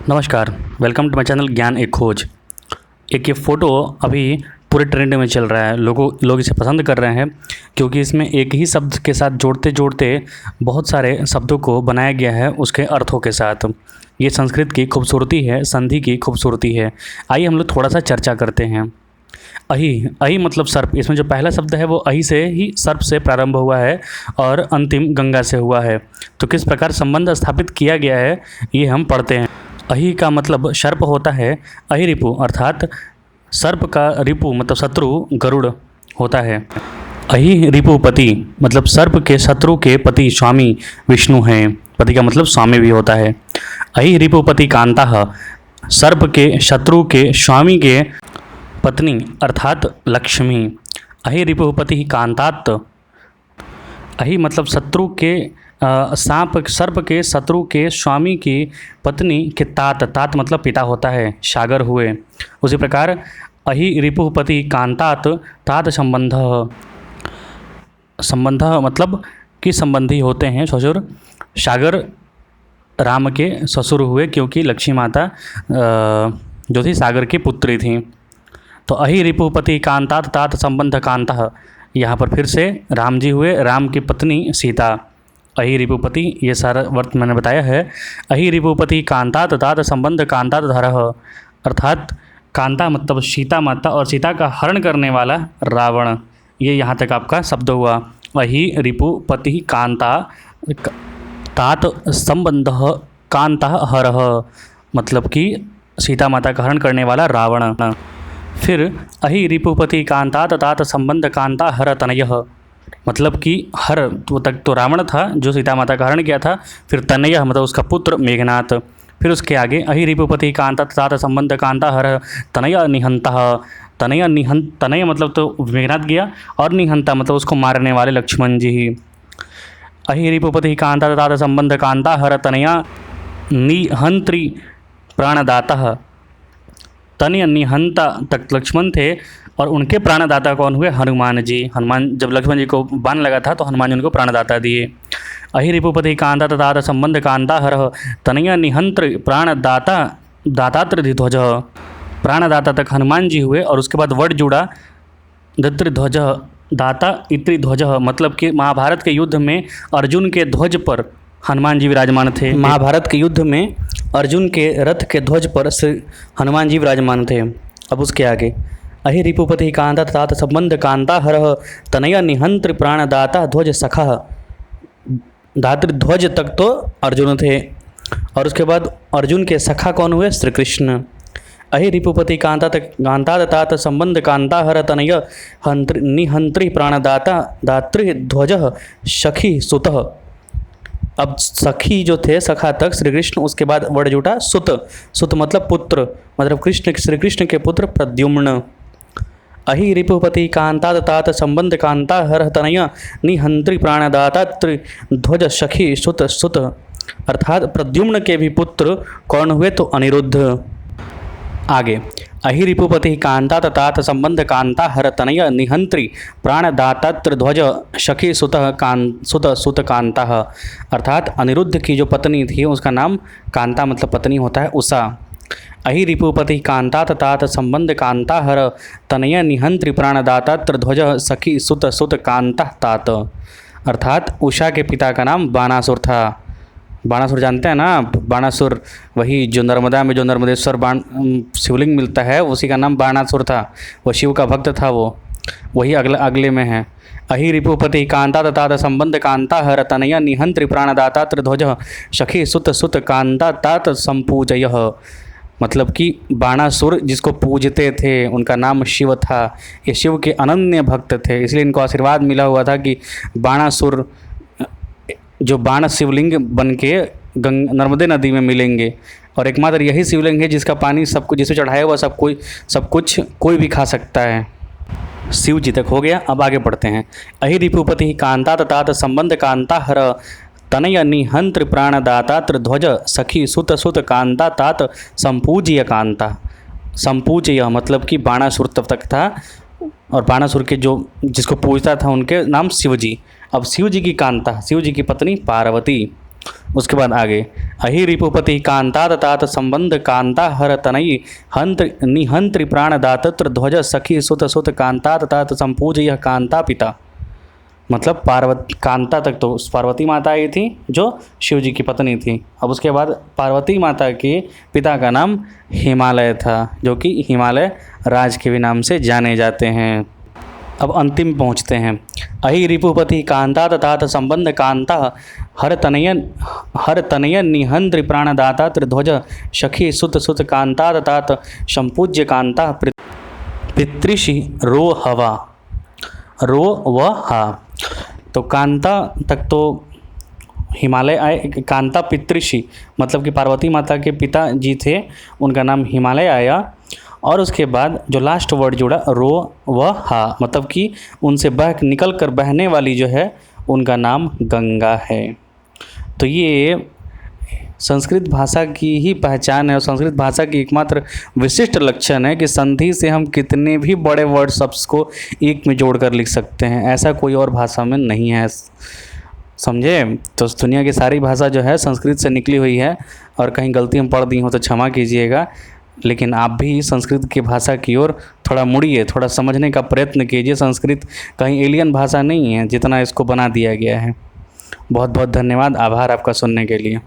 नमस्कार। Welcome to my channel ज्ञान एक खोज। एक ये फ़ोटो अभी पूरे ट्रेंड में चल रहा है। लोग इसे पसंद कर रहे हैं क्योंकि इसमें एक ही शब्द के साथ जोड़ते जोड़ते बहुत सारे शब्दों को बनाया गया है उसके अर्थों के साथ। ये संस्कृत की खूबसूरती है, संधि की खूबसूरती है। आइए हम लोग थोड़ा सा चर्चा करते हैं। अहि अहि मतलब सर्प। इसमें जो पहला शब्द है वो अहि से ही सर्प से प्रारंभ हुआ है और अंतिम गंगा से हुआ है। तो किस प्रकार संबंध स्थापित किया गया है ये हम पढ़ते हैं। अहि का मतलब सर्प होता है। अहि रिपु अर्थात सर्प का रिपु मतलब शत्रु गरुड़ होता है। अहि रिपुपति मतलब सर्प के शत्रु के पति स्वामी विष्णु हैं। पति का मतलब स्वामी भी होता है। अहि रिपुपति कांता सर्प के शत्रु के स्वामी के पत्नी अर्थात लक्ष्मी। अहि रिपुपति कांतात। अहि मतलब शत्रु के सर्प के शत्रु के स्वामी की पत्नी के तात मतलब पिता होता है, सागर हुए। उसी प्रकार अहि रिपुपति कांतात तात संबंध मतलब कि संबंधी होते हैं ससुर। सागर राम के ससुर हुए क्योंकि लक्ष्मी माता जो थी सागर की पुत्री थी। तो अहि रिपुपति कांतात तात संबंध कांता, यहाँ पर फिर से राम जी हुए, राम की पत्नी सीता। अहि रिपुपति ये सारा वर्त मैंने बताया है। अहि रिपुपति कांतात तात संबंध कांतात धरः अर्थात कांता मतलब सीता माता और सीता का हरण करने वाला रावण। ये यहाँ तक आपका शब्द हुआ। अहि रिपुपति कांता तात संबंध कांता हरः मतलब कि सीता माता का हरण करने वाला रावण। फिर अहि रिपुपति कांतात तात संबंध कांता हर तनयः मतलब कि हर तो तक तो रावण था जो सीता माता का हरण किया था। फिर तनयः मतलब उसका पुत्र मेघनाथ। फिर उसके आगे अहि रिपुपति कांतात तात संबंध कांता हर तनय निहंतः। तनय मतलब तो मेघनाथ गया और निहंता मतलब उसको मारने वाले लक्ष्मण जी ही। अहि रिपुपति कांतात तात संबंध कांता हर तनया निहंत्री प्राणदाता। तनय निहंता तक लक्ष्मण थे और उनके प्राणदाता कौन हुए? हनुमान जी। हनुमान जब लक्ष्मण जी को बाण लगा था तो हनुमान जी उनको प्राणदाता दिए। अहि रिपुपति कांता तात संबंध कांता हरः तनय निहंत्र प्राणदाता दातात्रिध्वज। प्राणदाता तक हनुमान जी हुए और उसके बाद वर्ड जुड़ा दत्रिध्वज दाता इत्रिध्वज मतलब कि महाभारत के युद्ध में अर्जुन के ध्वज पर हनुमान जी विराजमान थे। महाभारत के युद्ध में अर्जुन के रथ के ध्वज पर श्री हनुमान जी विराजमान थे। अब उसके आगे अहि रिपुपति कांता तात संबंध कांता हरः तनय निहंत्र प्राणदाता ध्वज सखा। दातृध्वज तक तो अर्जुन थे और उसके बाद अर्जुन के सखा कौन हुए? श्री कृष्ण। अहि रिपुपति कांता तात संबंध कांता हर तनय निहंत्री प्राणदाता दातृध्वज सखी सुतः। अब सखी जो थे सखा तक श्री कृष्ण, उसके बाद वर्ड जुटा सुत मतलब पुत्र मतलब श्री कृष्ण के पुत्र प्रद्युम्न। अहि रिपुपति कांतात तात संबंध कांता हर तनय निहंत्री प्राणदाता ध्वज सखी सुत अर्थात प्रद्युम्न के भी पुत्र कौन हुए? तो अनिरुद्ध। आगे अहि रिपुपति कांतात तात संबंध कांता हर तनय निहंत्री प्राणदाता ध्वज सखी सुत कांता अर्थात अनिरुद्ध की जो पत्नी थी उसका नाम कांता मतलब पत्नी होता है, उषा। अहि रिपुपति कांतात तात संबंध कांता हर तनय निहंत्री प्राणदाता ध्वज सखी सुत कांता तात अर्थात उषा के पिता का नाम बाणासुर था। बाणासुर जानते हैं ना? बाणासुर वही जो नर्मदा में जो नर्मदेश्वर शिवलिंग मिलता है उसी का नाम बाणासुर था। वो शिव का भक्त था, वही अगले में है। अहि रिपुपति कांतात तात संबंध कांता हर तनय निहंत्री प्राणदाता ध्वज सखी सुत कांता तात संपूजयः मतलब कि बाणासुर जिसको पूजते थे उनका नाम शिव था। ये शिव के अनन्य भक्त थे, इसलिए इनको आशीर्वाद मिला हुआ था कि बाणासुर जो बाण शिवलिंग बन के नर्मदे नदी में मिलेंगे और एकमात्र यही शिवलिंग है जिसका पानी सबको जिसे चढ़ाया हुआ सब कुछ कोई भी खा सकता है। शिव जी तक हो गया। अब आगे बढ़ते हैं। अहि रिपुपति कांतात तात संबंध कांता हर तनय निहंत्र प्राणदाता ध्वज सखी सुत कांता तात संपूज्य कांता। संपूज्य मतलब कि बाणासुर तब तक था और बाणासुर के जो जिसको पूजता था उनके नाम शिव जी। अब शिव जी की कांता, शिव जी की पत्नी पार्वती। उसके बाद आगे, अहि रिपुपति कांता तात संबंध कांता हर तनयी हंत्र निहंत्रि प्राण दातत्र ध्वज सखी सुत सुत कांता तात संपूज यह कांता पिता। मतलब पार्वती कांता तक तो पार्वती माता आई थी जो शिव जी की पत्नी थी। अब उसके बाद पार्वती माता के पिता का नाम हिमालय था, जो कि हिमालय राज के भी नाम से जाने जाते हैं। अब अंतिम में पहुँचते हैं। अहि रिपुपति कांता तात संबंध कांता हर तनयन निहंद्र प्राणदाता त्रिध्वज सखी सुत सुत कांता तात संपूज्य कांता पितृषि रो हवा रो व हा। तो कांता तक तो हिमालय आए। कांता पितृषि मतलब कि पार्वती माता के पिता जी थे, उनका नाम हिमालय आया। और उसके बाद जो लास्ट वर्ड जुड़ा रो व हा, मतलब कि उनसे निकल कर बहने वाली जो है उनका नाम गंगा है। तो ये संस्कृत भाषा की ही पहचान है और संस्कृत भाषा की एकमात्र विशिष्ट लक्षण है कि संधि से हम कितने भी बड़े वर्ड शब्द को एक में जोड़कर लिख सकते हैं, ऐसा कोई और भाषा में नहीं है। समझे? तो दुनिया की सारी भाषा जो है संस्कृत से निकली हुई है, और कहीं गलती हम पढ़ दी हो तो क्षमा कीजिएगा, लेकिन आप भी संस्कृत की भाषा की ओर थोड़ा मुड़िए, थोड़ा समझने का प्रयत्न कीजिए। संस्कृत कहीं एलियन भाषा नहीं है जितना इसको बना दिया गया है। बहुत बहुत धन्यवाद, आभार आपका सुनने के लिए।